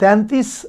33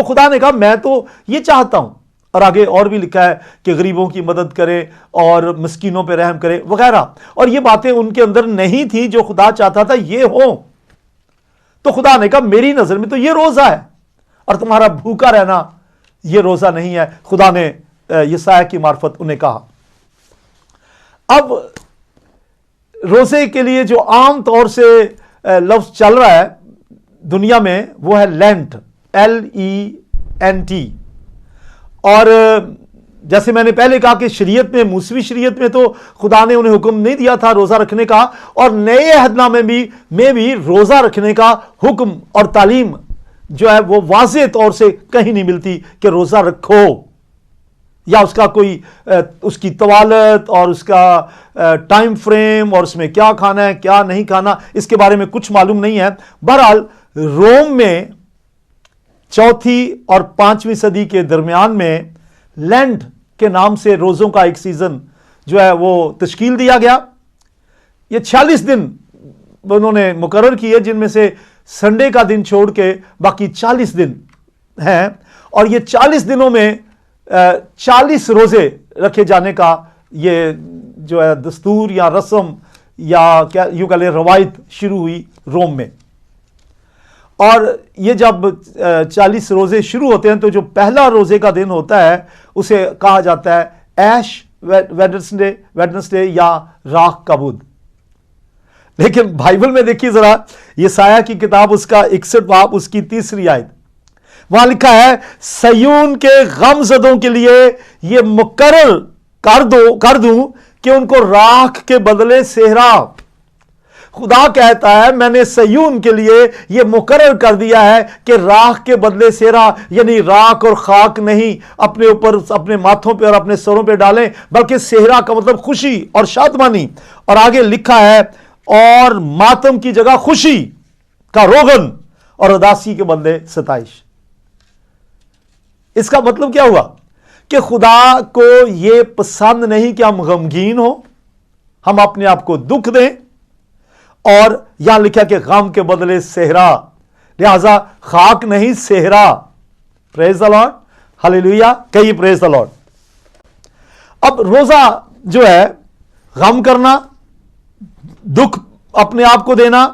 تو خدا نے کہا میں تو یہ چاہتا ہوں، اور آگے اور بھی لکھا ہے کہ غریبوں کی مدد کرے اور مسکینوں پہ رحم کرے وغیرہ، اور یہ باتیں ان کے اندر نہیں تھی جو خدا چاہتا تھا یہ ہو. تو خدا نے کہا میری نظر میں تو یہ روزہ ہے، اور تمہارا بھوکا رہنا یہ روزہ نہیں ہے. خدا نے یسایہ کی معرفت انہیں کہا. اب روزے کے لیے جو عام طور سے لفظ چل رہا ہے دنیا میں وہ ہے لینٹ، LENT. اور جیسے میں نے پہلے کہا کہ شریعت میں، موسوی شریعت میں تو خدا نے انہیں حکم نہیں دیا تھا روزہ رکھنے کا، اور نئے عہد نامے میں بھی روزہ رکھنے کا حکم اور تعلیم جو ہے وہ واضح طور سے کہیں نہیں ملتی کہ روزہ رکھو، یا اس کا کوئی اس کی طوالت اور اس کا ٹائم فریم اور اس میں کیا کھانا ہے کیا نہیں کھانا، اس کے بارے میں کچھ معلوم نہیں ہے. بہرحال روم میں 4 اور 5ویں صدی کے درمیان میں لینٹ کے نام سے روزوں کا ایک سیزن جو ہے وہ تشکیل دیا گیا. یہ 46 دن انہوں نے مقرر کیے، جن میں سے سنڈے کا دن چھوڑ کے باقی 40 دن ہیں، اور یہ 40 دنوں میں 40 روزے رکھے جانے کا یہ جو ہے دستور یا رسم یا کیا یوں کہہ لیں روایت شروع ہوئی روم میں. اور یہ جب 40 روزے شروع ہوتے ہیں تو جو پہلا روزے کا دن ہوتا ہے اسے کہا جاتا ہے ایش ویڈنسڈے یا راکھ کا بدھ. لیکن بائبل میں دیکھیے ذرا یسایہ کی کتاب اس کا 61 باب اس کی 3 آیت، وہاں لکھا ہے سیون کے غم زدوں کے لیے یہ مقرر کر دوں کہ ان کو راکھ کے بدلے صحرا. خدا کہتا ہے میں نے سیون کے لیے یہ مقرر کر دیا ہے کہ راکھ کے بدلے صحرا، یعنی راکھ اور خاک نہیں اپنے اوپر، اپنے ماتھوں پہ اور اپنے سروں پہ ڈالیں، بلکہ صحرا کا مطلب خوشی اور شادمانی. اور آگے لکھا ہے اور ماتم کی جگہ خوشی کا روغن اور اداسی کے بدلے ستائش. اس کا مطلب کیا ہوا کہ خدا کو یہ پسند نہیں کہ ہم غمگین ہوں، ہم اپنے آپ کو دکھ دیں، اور یہاں لکھا کہ غم کے بدلے صحرا، لہذا خاک نہیں صحرا. پریز دی لارڈ، ہاللیلویا، کہیے پریز دی لارڈ. اب روزہ جو ہے غم کرنا، دکھ اپنے آپ کو دینا،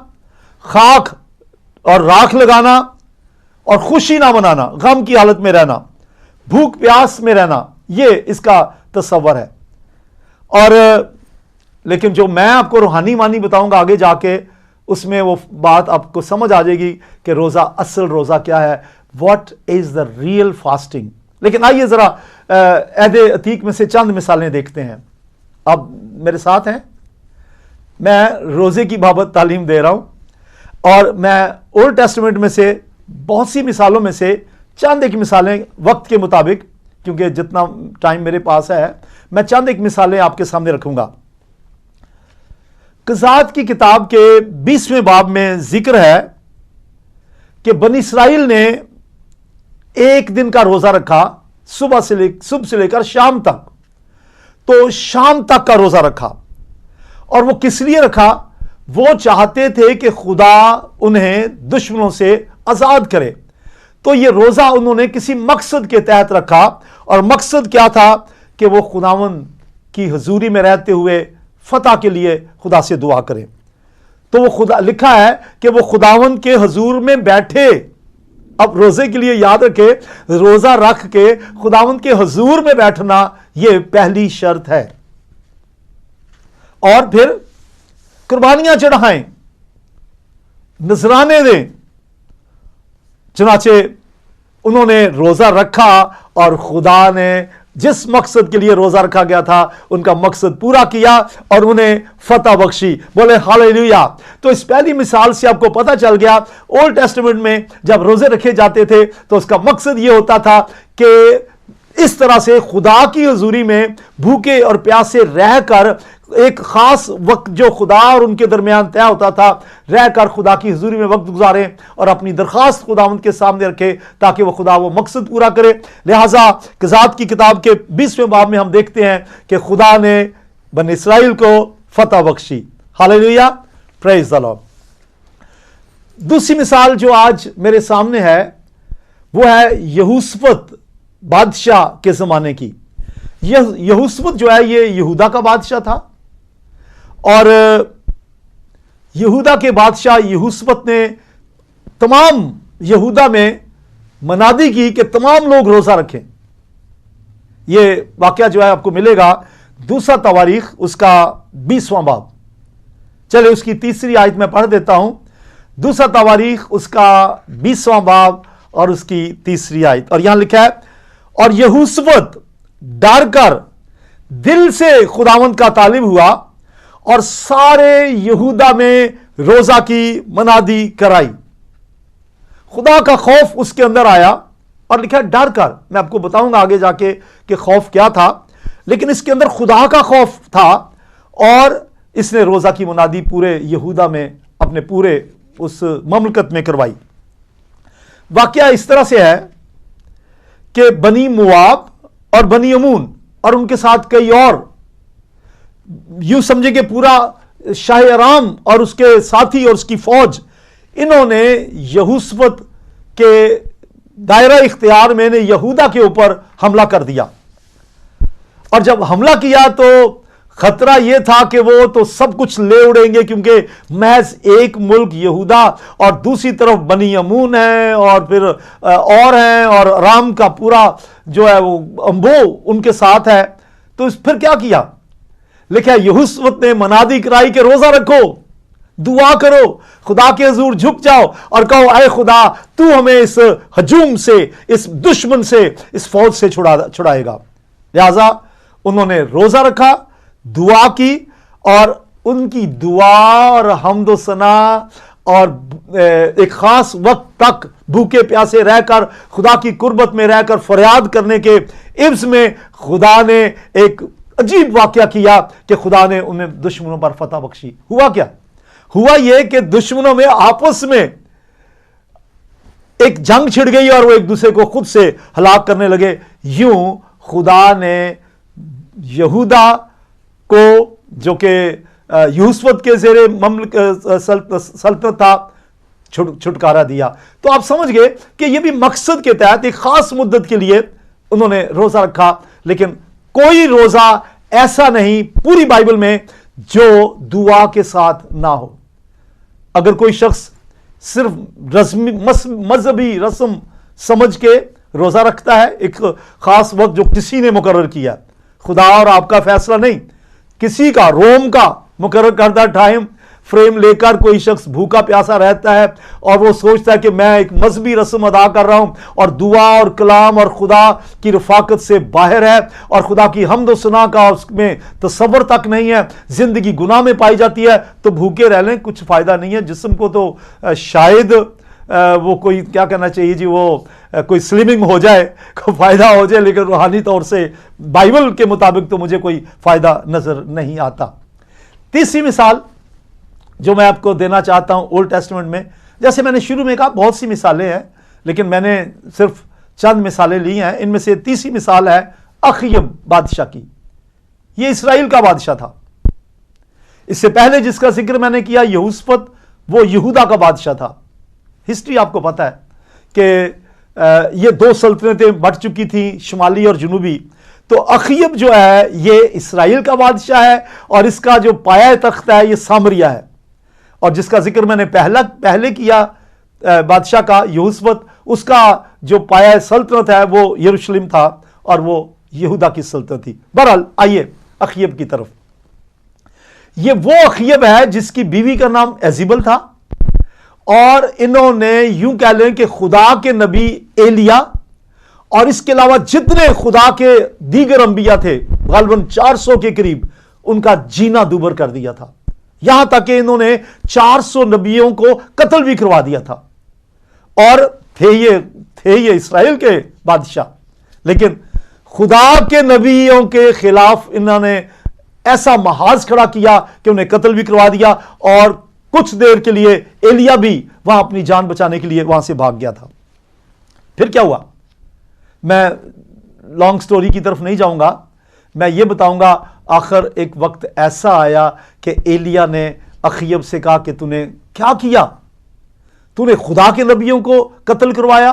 خاک اور راکھ لگانا، اور خوشی نہ منانا، غم کی حالت میں رہنا، بھوک پیاس میں رہنا، یہ اس کا تصور ہے. اور لیکن جو میں آپ کو روحانی معنی بتاؤں گا آگے جا کے، اس میں وہ بات آپ کو سمجھ آ جائے گی کہ روزہ، اصل روزہ کیا ہے، what is the real fasting. لیکن آئیے ذرا عہد عتیق میں سے چند مثالیں دیکھتے ہیں. آپ میرے ساتھ ہیں، میں روزے کی بابت تعلیم دے رہا ہوں، اور میں اولڈ ٹیسٹمنٹ میں سے بہت سی مثالوں میں سے چند ایک مثالیں وقت کے مطابق، کیونکہ جتنا ٹائم میرے پاس ہے میں چند ایک مثالیں آپ کے سامنے رکھوں گا. قضات کی کتاب کے 20ویں باب میں ذکر ہے کہ بنی اسرائیل نے ایک دن کا روزہ رکھا، صبح سے لے کر شام تک. تو شام تک کا روزہ رکھا، اور وہ کس لیے رکھا؟ وہ چاہتے تھے کہ خدا انہیں دشمنوں سے آزاد کرے. تو یہ روزہ انہوں نے کسی مقصد کے تحت رکھا، اور مقصد کیا تھا کہ وہ خداوند کی حضوری میں رہتے ہوئے فتح کے لیے خدا سے دعا کریں. تو وہ خدا لکھا ہے کہ وہ خداوند کے حضور میں بیٹھے. اب روزے کے لیے یاد رکھے، روزہ رکھ کے خداوند کے حضور میں بیٹھنا یہ پہلی شرط ہے. اور پھر قربانیاں چڑھائیں، نذرانے دیں. چنانچہ انہوں نے روزہ رکھا، اور خدا نے جس مقصد کے لیے روزہ رکھا گیا تھا ان کا مقصد پورا کیا اور انہیں فتح بخشی. بولے ہاللیلویا. تو اس پہلی مثال سے آپ کو پتہ چل گیا اولڈ ٹیسٹمنٹ میں جب روزے رکھے جاتے تھے تو اس کا مقصد یہ ہوتا تھا کہ اس طرح سے خدا کی حضوری میں بھوکے اور پیاسے رہ کر ایک خاص وقت جو خدا اور ان کے درمیان طے ہوتا تھا، رہ کر خدا کی حضوری میں وقت گزاریں اور اپنی درخواست خداوند کے سامنے رکھے تاکہ وہ خدا وہ مقصد پورا کرے. لہٰذا قضات کی کتاب کے 20ویں باب میں ہم دیکھتے ہیں کہ خدا نے بنی اسرائیل کو فتح بخشی. ہاللیلویا، پریز دی لارڈ. دوسری مثال جو آج میرے سامنے ہے وہ ہے یہوشفت بادشاہ کے زمانے کی. یہوشفت جو ہے یہ یہودا کا بادشاہ تھا, اور یہودا کے بادشاہ یہوشفت نے تمام یہودا میں منادی کی کہ تمام لوگ روزہ رکھیں. یہ واقعہ جو ہے آپ کو ملے گا دوسرا تواریخ اس کا 20واں باب. چلے اس کی تیسری آیت میں پڑھ دیتا ہوں. دوسرا تواریخ اس کا 20واں باب اور اس کی تیسری آیت, اور یہاں لکھا ہے, اور یہوشفت ڈر کر دل سے خداوند کا طالب ہوا اور سارے یہودا میں روزہ کی منادی کرائی. خدا کا خوف اس کے اندر آیا, اور لکھا ہے ڈر کر. میں آپ کو بتاؤں گا آگے جا کے کہ خوف کیا تھا, لیکن اس کے اندر خدا کا خوف تھا, اور اس نے روزہ کی منادی پورے یہودا میں اپنے پورے اس مملکت میں کروائی. واقعہ اس طرح سے ہے کہ بنی مواب اور بنی امون اور ان کے ساتھ کئی اور, یوں سمجھے کہ پورا شاہ ارام اور اس کے ساتھی اور اس کی فوج, انہوں نے یہوشفت کے دائرہ اختیار میں نے یہودا کے اوپر حملہ کر دیا. اور جب حملہ کیا تو خطرہ یہ تھا کہ وہ تو سب کچھ لے اڑیں گے, کیونکہ محض ایک ملک یہودا اور دوسری طرف بنی امون ہے اور پھر اور ہیں, اور رام کا پورا جو ہے وہ امبو ان کے ساتھ ہے. تو پھر کیا کیا؟ لکھا یہوشفت نے منادی کرائی کہ روزہ رکھو, دعا کرو, خدا کے حضور جھک جاؤ اور کہو اے خدا تو ہمیں اس ہجوم سے, اس دشمن سے, اس فوج سے چھڑائے گا. لہذا انہوں نے روزہ رکھا, دعا کی, اور ان کی دعا اور حمد و ثنا اور ایک خاص وقت تک بھوکے پیاسے رہ کر خدا کی قربت میں رہ کر فریاد کرنے کے عوض میں خدا نے ایک عجیب واقعہ کیا کہ خدا نے انہیں دشمنوں پر فتح بخشی. ہوا کیا؟ ہوا یہ کہ دشمنوں میں آپس میں ایک جنگ چھڑ گئی اور وہ ایک دوسرے کو خود سے ہلاک کرنے لگے. یوں خدا نے یہودا کو, جو کہ یہوشفت کے زیر سلطنت تھا, چھٹکارا دیا. تو آپ سمجھ گئے کہ یہ بھی مقصد کے تحت ایک خاص مدت کے لیے انہوں نے روزہ رکھا. لیکن کوئی روزہ ایسا نہیں پوری بائبل میں جو دعا کے ساتھ نہ ہو. اگر کوئی شخص صرف مذہبی رسم سمجھ کے روزہ رکھتا ہے, ایک خاص وقت جو کسی نے مقرر کیا, خدا اور آپ کا فیصلہ نہیں, کسی کا روم کا مقرر کردہ ٹائم فریم لے کر کوئی شخص بھوکا پیاسا رہتا ہے اور وہ سوچتا ہے کہ میں ایک مذہبی رسم ادا کر رہا ہوں اور دعا اور کلام اور خدا کی رفاقت سے باہر ہے اور خدا کی حمد و ثنا کا اس میں تصور تک نہیں ہے, زندگی گناہ میں پائی جاتی ہے, تو بھوکے رہ لیں, کچھ فائدہ نہیں ہے. جسم کو تو شاید وہ کوئی کیا کہنا چاہیے جی, وہ کوئی سلمنگ ہو جائے, کوئی فائدہ ہو جائے, لیکن روحانی طور سے بائبل کے مطابق تو مجھے کوئی فائدہ نظر نہیں آتا. تیسری مثال جو میں آپ کو دینا چاہتا ہوں اولڈ ٹیسٹمنٹ میں, جیسے میں نے شروع میں کہا بہت سی مثالیں ہیں, لیکن میں نے صرف چند مثالیں لی ہیں. ان میں سے تیسری مثال ہے اخیب بادشاہ کی. یہ اسرائیل کا بادشاہ تھا. اس سے پہلے جس کا ذکر میں نے کیا یہوشفت, وہ یہودا کا بادشاہ تھا. ہسٹری آپ کو پتہ ہے کہ یہ دو سلطنتیں بٹ چکی تھیں, شمالی اور جنوبی. تو اخیب جو ہے یہ اسرائیل کا بادشاہ ہے, اور اس کا جو پایہ تخت ہے یہ سامریا ہے, اور جس کا ذکر میں نے پہلے کیا بادشاہ کا یہوشفت, اس کا جو پایہ سلطنت ہے وہ یروشلم تھا اور وہ یہودا کی سلطنت تھی. بہرحال آئیے اخیب کی طرف. یہ وہ اخیب ہے جس کی بیوی کا نام ایزیبل تھا, اور انہوں نے یوں کہہ لیں کہ خدا کے نبی ایلیا اور اس کے علاوہ جتنے خدا کے دیگر انبیاء تھے غالباً 400 کے قریب, ان کا جینا دوبر کر دیا تھا. یہاں تک کہ انہوں نے 400 نبیوں کو قتل بھی کروا دیا تھا, اور تھے یہ اسرائیل کے بادشاہ, لیکن خدا کے نبیوں کے خلاف انہوں نے ایسا محاذ کھڑا کیا کہ انہیں قتل بھی کروا دیا, اور کچھ دیر کے لیے ایلیا بھی وہاں اپنی جان بچانے کے لیے وہاں سے بھاگ گیا تھا. پھر کیا ہوا؟ میں لانگ سٹوری کی طرف نہیں جاؤں گا, میں یہ بتاؤں گا آخر ایک وقت ایسا آیا کہ ایلیا نے اخیب سے کہا کہ تو نے کیا کیا, تو نے خدا کے نبیوں کو قتل کروایا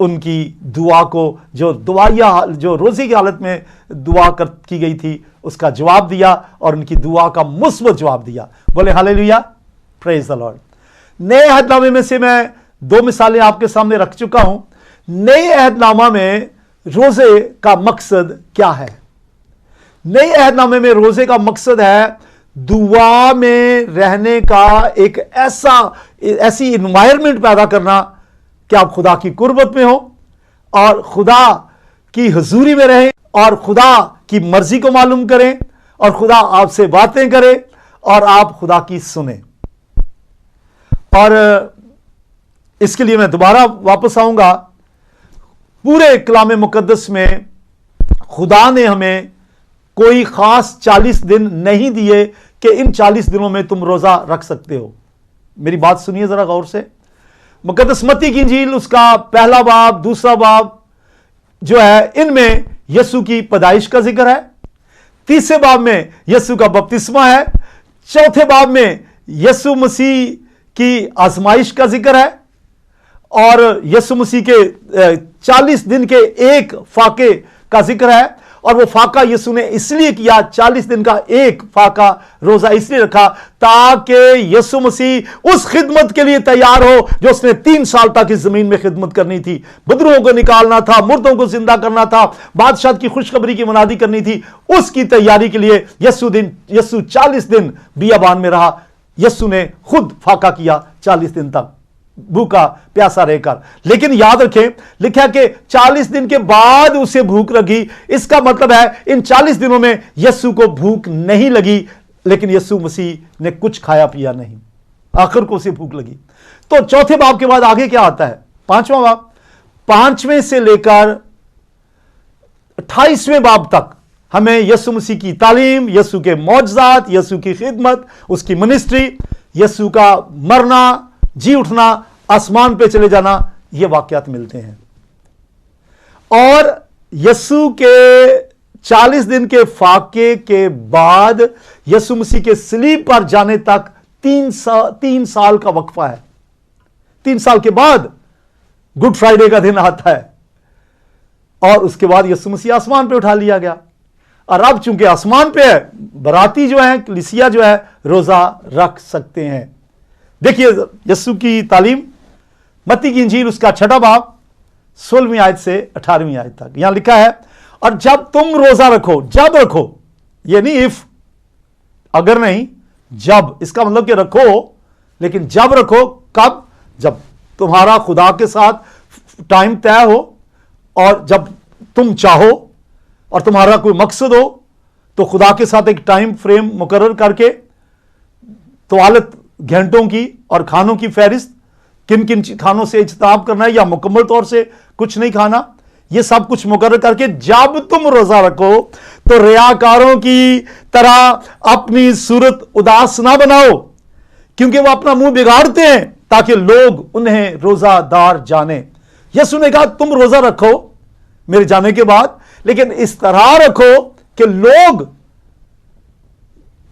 ان کی دعا کو جو روزے کی حالت میں دعا کی گئی تھی اس کا جواب دیا اور ان کی دعا کا مثبت جواب دیا. بولے ہاللیلویا، پریز دی لارڈ. نئے عہد نامے میں سے میں 2 مثالیں آپ کے سامنے رکھ چکا ہوں. نئے عہد نامہ میں روزے کا مقصد کیا ہے؟ نئے عہد نامے میں روزے کا مقصد ہے دعا میں رہنے کا ایک ایسی انوائرمنٹ پیدا کرنا کہ آپ خدا کی قربت میں ہو اور خدا کی حضوری میں رہیں اور خدا کی مرضی کو معلوم کریں اور خدا آپ سے باتیں کرے اور آپ خدا کی سنیں. اور اس کے لیے میں دوبارہ واپس آؤں گا. پورے کلام مقدس میں خدا نے ہمیں کوئی خاص 40 دن نہیں دیے کہ ان 40 دنوں میں تم روزہ رکھ سکتے ہو. میری بات سنیے ذرا غور سے. مقدس متی کی انجیل اس کا 1 باب 2 باب جو ہے ان میں یسوع کی پیدائش کا ذکر ہے. 3 باب میں یسوع کا بپتسمہ ہے. 4 باب میں یسوع مسیح کی آزمائش کا ذکر ہے اور یسوع مسیح کے 40 دن کے ایک فاقے کا ذکر ہے. اور وہ فاقہ یسوع نے اس لیے کیا، 40 دن کا ایک فاقہ روزہ اس لیے رکھا تاکہ یسوع مسیح اس خدمت کے لیے تیار ہو جو اس نے 3 سال تک اس زمین میں خدمت کرنی تھی. بدروؤں کو نکالنا تھا، مردوں کو زندہ کرنا تھا، بادشاہت کی خوشخبری کی منادی کرنی تھی. اس کی تیاری کے لیے یسوع 40 دن بیابان میں رہا. یسوع نے خود فاقہ کیا 40 دن تک بھوکا پیاسا رہ کر. لیکن یاد رکھیں لکھا کہ 40 دن کے بعد اسے بھوک لگی. اس کا مطلب ہے ان 40 دنوں میں یسوع کو بھوک نہیں لگی، لیکن یسوع مسیح نے کچھ کھایا پیا نہیں، آخر کو اسے بھوک لگی. تو 4 باب کے بعد آگے کیا آتا ہے؟ 5واں باب. 5ویں سے لے کر 28ویں باب تک ہمیں یسوع مسیح کی تعلیم، یسوع کے معجزات، یسوع کی خدمت، اس کی منسٹری، یسوع کا مرنا، جی اٹھنا، آسمان پہ چلے جانا، یہ واقعات ملتے ہیں. اور یسوع کے 40 دن کے فاقے کے بعد یسوع مسیح کے صلیب پر جانے تک 3 سال کا وقفہ ہے. 3 سال کے بعد گڈ فرائیڈے کا دن آتا ہے اور اس کے بعد یسوع مسیح آسمان پہ اٹھا لیا گیا. اور اب چونکہ آسمان پہ ہے، براتی جو ہیں، کلیسیا جو ہے، روزہ رکھ سکتے ہیں. دیکھیے یسوع کی تعلیم، متی کی انجیل اس کا 6 باب 16ویں آیت سے 18ویں آیت تک. یہاں لکھا ہے اور جب تم روزہ رکھو، جب رکھو، یہ نہیں اف، اگر نہیں، جب. اس کا مطلب کہ رکھو، لیکن جب رکھو. کب؟ جب تمہارا خدا کے ساتھ ٹائم طے ہو اور جب تم چاہو اور تمہارا کوئی مقصد ہو تو خدا کے ساتھ ایک ٹائم فریم مقرر کر کے طوالت گھنٹوں کی اور کھانوں کی فہرست، کن کن کھانوں سے اجتناب کرنا ہے یا مکمل طور سے کچھ نہیں کھانا، یہ سب کچھ مقرر کر کے جب تم روزہ رکھو تو ریاکاروں کی طرح اپنی صورت اداس نہ بناؤ، کیونکہ وہ اپنا منہ بگاڑتے ہیں تاکہ لوگ انہیں روزہ دار جانیں. یسوع نے کہا تم روزہ رکھو میرے جانے کے بعد، لیکن اس طرح رکھو کہ لوگ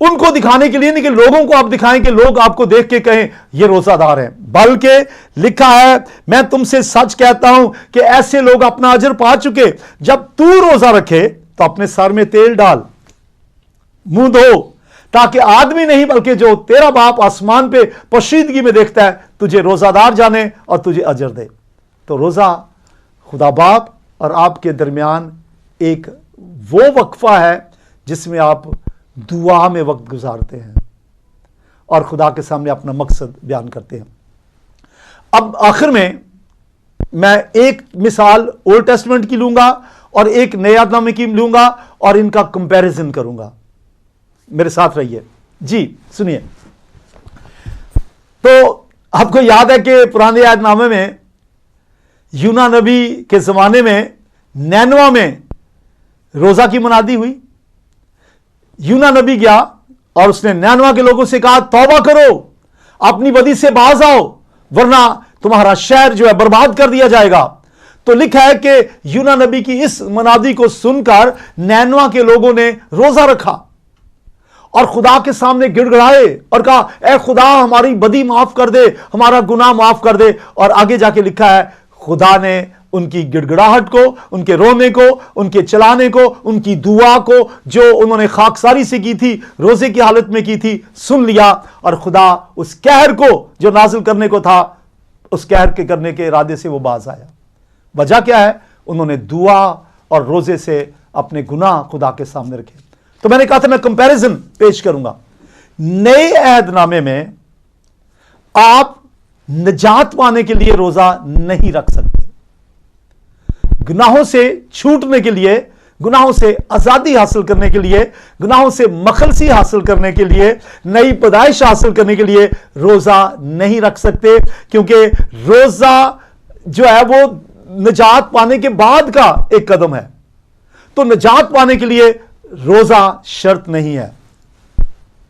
ان کو دکھانے کے لیے نہیں کہ لوگوں کو آپ دکھائیں کہ لوگ آپ کو دیکھ کے کہیں یہ روزہ دار ہیں، بلکہ لکھا ہے میں تم سے سچ کہتا ہوں کہ ایسے لوگ اپنا اجر پا چکے. جب تو روزہ رکھے تو اپنے سر میں تیل ڈال، منہ دھو، تاکہ آدمی نہیں بلکہ جو تیرا باپ آسمان پہ پوشیدگی میں دیکھتا ہے تجھے روزہ دار جانے اور تجھے اجر دے. تو روزہ خدا باپ اور آپ کے درمیان ایک وہ وقفہ ہے جس میں آپ دعا میں وقت گزارتے ہیں اور خدا کے سامنے اپنا مقصد بیان کرتے ہیں. اب آخر میں ایک مثال اولڈ ٹیسٹمنٹ کی لوں گا اور ایک نئے عہد نامے کی لوں گا اور ان کا کمپیریزن کروں گا. میرے ساتھ رہیے. جی سنیے. تو آپ کو یاد ہے کہ پرانے عہد نامے میں یونا نبی کے زمانے میں نینوا میں روزہ کی منادی ہوئی. یونا نبی گیا اور اس نے نینوا کے لوگوں سے کہا توبہ کرو، اپنی بدی سے باز آؤ ورنہ تمہارا شہر جو ہے برباد کر دیا جائے گا. تو لکھا ہے کہ یونا نبی کی اس منادی کو سن کر نینوا کے لوگوں نے روزہ رکھا اور خدا کے سامنے گڑ گڑائے اور کہا اے خدا ہماری بدی معاف کر دے، ہمارا گناہ معاف کر دے. اور آگے جا کے لکھا ہے خدا نے ان کی گڑگڑاہٹ کو، ان کے رونے کو، ان کے چلانے کو، ان کی دعا کو جو انہوں نے خاکساری سے کی تھی، روزے کی حالت میں کی تھی، سن لیا، اور خدا اس قہر کو جو نازل کرنے کو تھا، اس قہر کے کرنے کے ارادے سے وہ باز آیا۔ وجہ کیا ہے؟ انہوں نے دعا اور روزے سے اپنے گناہ خدا کے سامنے رکھے۔ تو میں نے کہا تھا میں کمپیریزن پیش کروں گا۔ نئے عہد نامے میں آپ نجات پانے کے لیے روزہ نہیں رکھ سکتے، گناہوں سے چھوٹنے کے لیے، گناہوں سے آزادی حاصل کرنے کے لیے، گناہوں سے مخلصی حاصل کرنے کے لیے، نئی پیدائش حاصل کرنے کے لیے روزہ نہیں رکھ سکتے، کیونکہ روزہ جو ہے وہ نجات پانے کے بعد کا ایک قدم ہے۔ تو نجات پانے کے لیے روزہ شرط نہیں ہے۔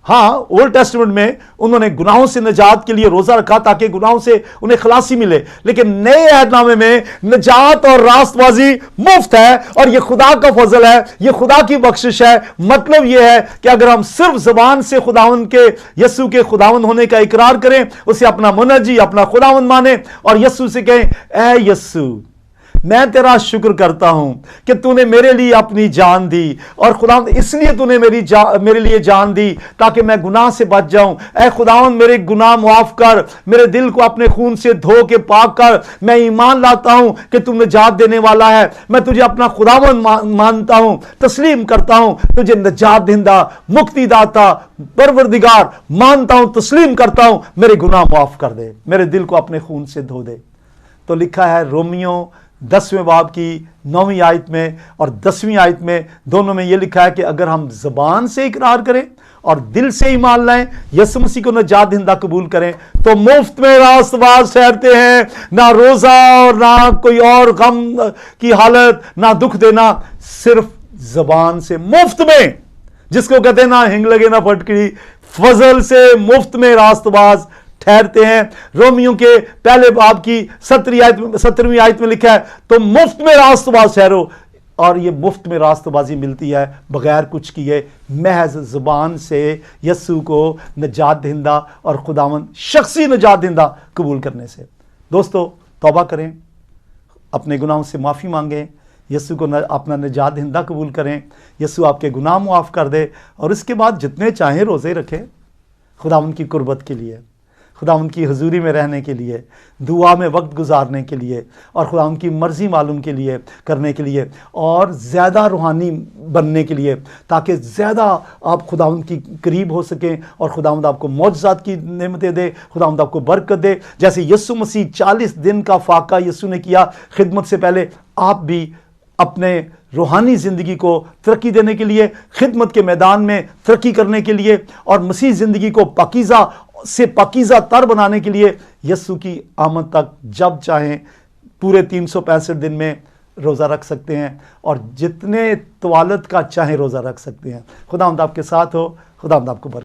ہاں، اولڈ ٹیسٹمنٹ میں انہوں نے گناہوں سے نجات کے لیے روزہ رکھا تاکہ گناہوں سے انہیں خلاصی ملے، لیکن نئے عہد نامے میں نجات اور راست بازی مفت ہے، اور یہ خدا کا فضل ہے، یہ خدا کی بخشش ہے۔ مطلب یہ ہے کہ اگر ہم صرف زبان سے خداوند کے، یسوع کے خداوند ہونے کا اقرار کریں، اسے اپنا منجی، اپنا خداوند مانیں، اور یسوع سے کہیں اے یسوع میں تیرا شکر کرتا ہوں کہ تو نے میرے لیے اپنی جان دی، اور خداوند اس لیے تو نے میرے لیے جان دی تاکہ میں گناہ سے بچ جاؤں۔ اے خداوند میرے گناہ معاف کر، میرے دل کو اپنے خون سے دھو کے پاک کر، میں ایمان لاتا ہوں کہ تم نجات دینے والا ہے، میں تجھے اپنا خداوند مانتا ہوں، تسلیم کرتا ہوں، تجھے نجات دہندہ، مکتی داتا، پروردگار مانتا ہوں، تسلیم کرتا ہوں، میرے گناہ معاف کر دے، میرے دل کو اپنے خون سے دھو دے۔ تو لکھا ہے رومیوں 10ویں باب کی 9ویں آیت میں اور 10ویں آیت میں، دونوں میں یہ لکھا ہے کہ اگر ہم زبان سے اقرار کریں اور دل سے ایمان لائیں، یسوع مسیح کو نجات دہندہ قبول کریں، تو مفت میں راست باز ٹھہرتے ہیں، نہ روزہ اور نہ کوئی اور غم کی حالت، نہ دکھ دینا، صرف زبان سے مفت میں، جس کو کہتے ہیں نہ ہنگ لگے نہ پھٹکڑی، فضل سے مفت میں راست باز ٹھہرتے ہیں۔ رومیوں کے پہلے باب کی 17ویں آیت میں لکھا ہے تو مفت میں راست باز ٹھہرو، اور یہ مفت میں راست بازی ملتی ہے بغیر کچھ کیے، محض زبان سے یسوع کو نجات دہندہ اور خداوند شخصی نجات دہندہ قبول کرنے سے۔ دوستو توبہ کریں، اپنے گناہوں سے معافی مانگیں، یسوع کو اپنا نجات دہندہ قبول کریں، یسوع آپ کے گناہ معاف کر دے، اور اس کے بعد جتنے چاہیں روزے رکھیں خداوند کی قربت کے لیے، خداوند کی حضوری میں رہنے کے لیے، دعا میں وقت گزارنے کے لیے، اور خداوند کی مرضی معلوم کے لیے کرنے کے لیے، اور زیادہ روحانی بننے کے لیے، تاکہ زیادہ آپ خداوند کی قریب ہو سکیں، اور خداوند آپ کو معجزات کی نعمتیں دے، خداوند آپ کو برکت دے۔ جیسے یسوع مسیح 40 دن کا فاقہ یسوع نے کیا خدمت سے پہلے، آپ بھی اپنے روحانی زندگی کو ترقی دینے کے لیے، خدمت کے میدان میں ترقی کرنے کے لیے، اور مسیح زندگی کو پاکیزہ سے پاکیزہ تر بنانے کے لیے یسوع کی آمد تک جب چاہیں پورے 365 دن میں روزہ رکھ سکتے ہیں، اور جتنے طوالت کا چاہیں روزہ رکھ سکتے ہیں۔ خداوند آپ کے ساتھ ہو، خداوند آپ کو برکت